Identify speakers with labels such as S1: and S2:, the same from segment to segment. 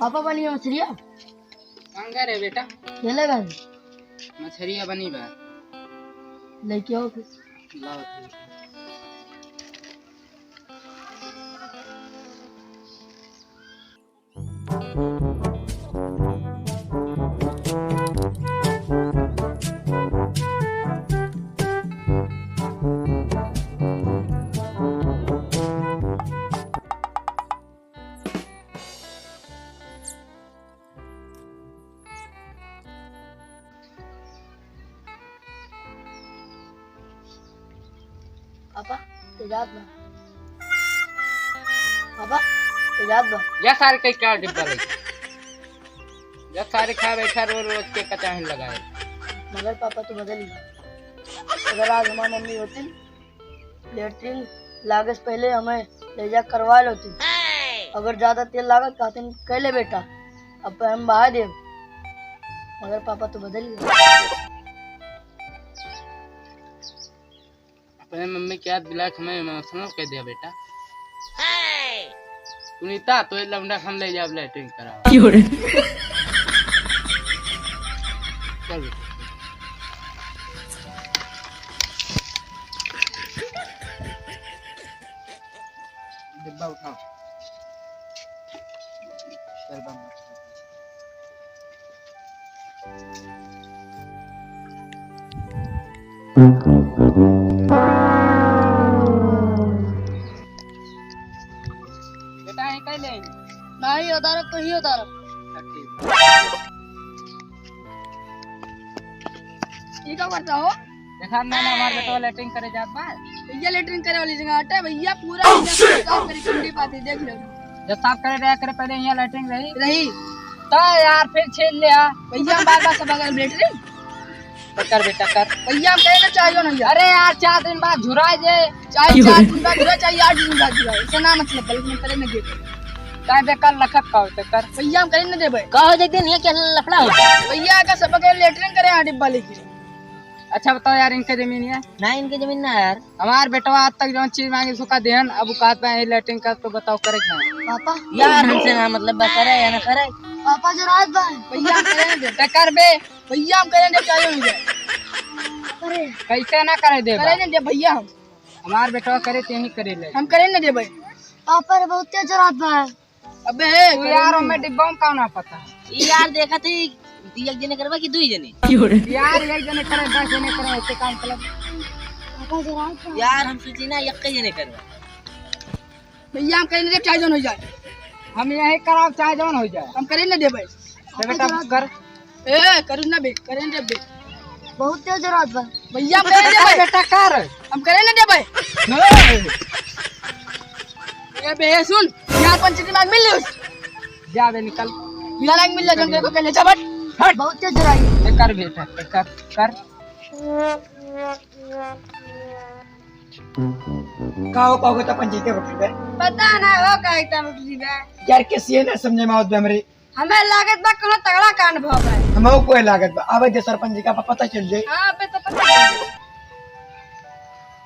S1: पापा बनी है मछलिया
S2: मांगा रे बेटा
S1: ये लगा
S2: मछलिया बनी बा
S1: लेके आओ फिर
S2: लाओ
S1: पापा तेजाब बा पापा तेजाब बा
S2: या सारे कई क्या डिब्बा रही जब सारे खा बैठा रोज रोज के कचाहन लगाए
S1: मगर पापा तो बदल गया। अगर आज हमारी मम्मी होती लेटरिन लागत पहले हमें ले जा करवा लेती। अगर ज्यादा तेल लागत कहते कह ले बेटा अब हम बहा दे मगर पापा तो बदल गए।
S2: अपने मम्मी क्या दिला हमें इमोशनल कह दिया बेटा सुनीता तो ये लौंडा हम ले जाओ लेटरिन करा चल डिब्बा उठाओ चल बम बेटा ये कह ले
S1: नहीं उतारो तो ही उतारो ये क्या करता हो
S2: देखा मैंने हमारे बेटा लेटरिन करे जात बा
S1: भैया लेटरिन करे वाली जगह हटा भैया पूरा साफ करी ठंडी पाती देख लो
S2: जब साफ करे रहा करे पहले यहाँ लेटरिन रही
S1: रही
S2: तो यार फिर छेल लिया
S1: भैया बार बार सब अगर लेटरिन
S2: तो कर बेटा कर
S1: भैया हम कहेंगे चाहिए नहीं
S2: अरे यार 4 दिन बाद झुराए जे
S1: चाहिए 4 दिन बाद घुरा चाहिए 8 दिन बाद घुरा इसे ना मतलब बल्कि करे न दे
S2: काय बेकार लखत का होते कर
S1: भैया हम कहीं न देबे
S2: कहो देख दिन ये क्या लफड़ा हो
S1: भैया का सब अगर लेटरिन करे आ डिब्बा लेके
S2: अच्छा बताओ यार इनके जमीन है
S1: ना इनकी जमीन ना यार
S2: हमार बेटा आज तक जो चीज मांगे सुखा देहन अब कात पे लेटरिन का तो बताओ करे क्या
S1: पापा
S2: यार हमसे ना मतलब करे या ना करे
S1: पापा जो रात बा भैया हम करें दे
S2: तो कर बे
S1: भैया हम करें दे चाहिए नहीं करे
S2: कैसे ना करे दे
S1: करें दे भैया हम
S2: हमार बेटा करे ते ही करे ले
S1: हम करें न दे भाई पापा रे बहुत तेज रात बा अबे
S2: तू यार हमें डिब्बा में का ना पता
S1: यार देखा थी एक जने करवा कि दुई जने
S2: यार एक जने करे 10 जने करे ऐसे काम कर
S1: पापा जो रात बा
S3: यार हम सोची ना एक जने करवा
S1: भैया हम करें दे चाहिए हो जाए
S2: हम यही कराओ चाहे जौन हो जाए
S1: हम करें न दे भाई
S2: तो बेटा कर
S1: ए करू ना बे करें दे बे बहुत तेज रात बा भैया हम करें दे भाई
S2: बेटा कर
S1: हम करें न दे भाई ए बे सुन यार पंचायती मांग मिल ले
S2: जा बे निकल
S1: बिना लाग मिल ले जन को पहले चबट हट बहुत तेज राई
S2: कर बेटा कर
S4: काहो तो पंचायती वक्त है
S1: पता ना हो का एकदम उठली बे
S4: यार कैसे ना समझे माओ हमरे
S1: हमें लागत बा कोनो तगड़ा कांड भ गए
S4: हमो कोई लागत बा आवे जे सरपंच जी का पता चल जाए
S1: हां बे तो पता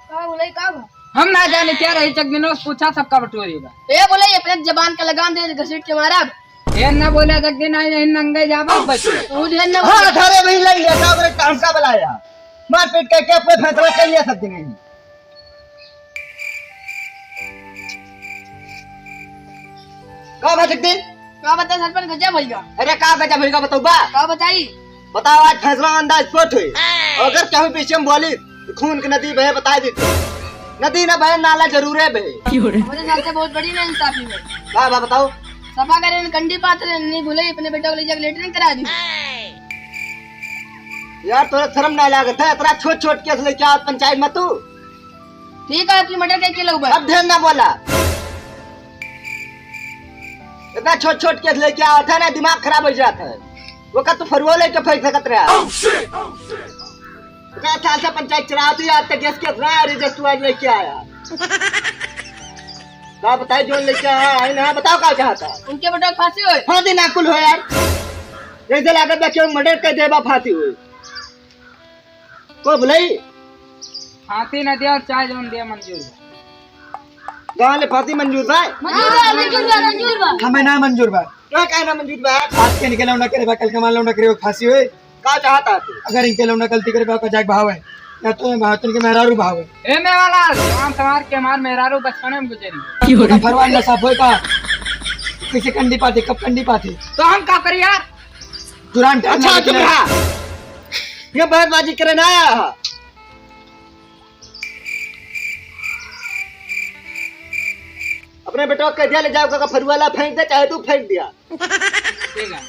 S1: का बोले का बा
S2: हम ना जाने क्या रही चक दिनों पूछा सबका बटोरी बा
S1: ए बोले ये अपने जबान का लगाम दे घसीट के मारा
S2: ये ना बोले जग दिन आई इन नंगे जाबा बच
S1: तू ध्यान ना
S4: हां थारे वही लई ले का करे काम का बुलाया मार पीट के अपने फैसला कर लिया सब दिन का बात दिन
S1: का बता सरपंच गजा भइगा
S4: अरे का गजा भइगा बताओ बा
S1: का बताई
S4: बताओ आज फैसला अंदाज कोट हुई अगर कहूं पीछे में बोली खून की नदी बहे बता दी नदी ना बहे नाला जरूर है बहे
S1: मुझे साल से बहुत बड़ी ना इंसाफी में
S4: का बा बताओ
S1: सफा करे कंडी पात्र नहीं भूले अपने बेटा को ले जाकर लेटरिन करा दी
S4: यार थोड़ा शर्म नहीं लागत है इतना छोट छोट केस लेके आओ पंचायत में तू
S1: ठीक है अपनी मटर के लोग
S4: अब ध्यान ना बोला इतना छोट छोट केस लेके आओ था ना दिमाग खराब हो जाता है वो का तू फरवो लेके फेंक सकत रहा क्या साल से पंचायत चला तू यार तक केस केस ना रिजल्ट तू आज लेके आया का बताए जो लेके आया है ना बताओ क्या चाहता
S1: उनके बेटा को फांसी हुई
S4: फांसी ना कुल हो यार जैसे लागत बा क्यों मर्डर कर देबा फांसी हुई को भलाई
S2: फांसी न दिया और चाहे जौन दिया मंजूर
S4: गाँव ले फांसी मंजूर बा
S1: मंजूर बा
S4: हमें ना मंजूर बा क्या कहना मंजूर भाई?
S5: आज के निकल लौंडा करे बा, कल के मान लौंडा करे फांसी होए।
S4: का चाहता तू?
S5: अगर इनके लौंडा गलती करे बा का जाग भाव है या तो भावतन के मेहरारू भाव है।
S2: ए मैं वाला काम समार के मार मेहरारू बचपन में गुजरी।
S5: का फरमान ना साफ होए का कैसे कंडी पाते, कब कंडी पाते
S2: तो हम का करी यार?
S5: तुरंत
S4: अच्छा चुप रहा, ये बहसबाजी करे ना आया है। अपने बेटा को कह दिया ले जाओ का फरुआला फेंक दे, चाहे तू फेंक दिया।
S2: ठीक है।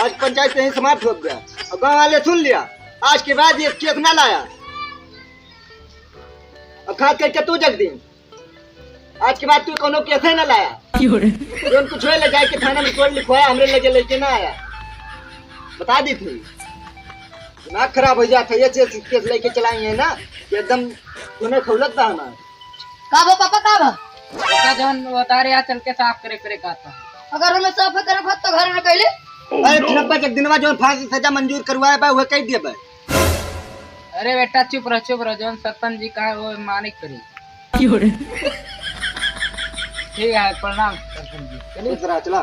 S4: आज पंचायत कहीं समाप्त हो गया और गाँव वाले सुन लिया। आज के बाद ये केस ना लाया। अब खास करके तू जगदीन, आज के बाद तू कोनो केस ना लाया। तुरंत कुछ ले जाए के थाना में रिपोर्ट लिखवाया, हमरे लगे लेके ना आया। बता दी थी दिमाग खराब हो जाता ये केस लेके चलाई है ना, एकदम तूने खौलत था हमारा।
S1: का बा पापा का बा?
S2: बेटा जौन उतारे आ चल के साफ करे करे कहता।
S1: अगर हमें साफ करे खत तो घर में कैले
S4: अरे फिरब्बा जगदीनवा जो फांसी सजा मंजूर करवाया बा वह कह दिया बा।
S2: अरे बेटा चुप रह जौन सरपंच जी कहा वो माने करी। ठीक है, प्रणाम सरपंच जी।
S4: चलो चला।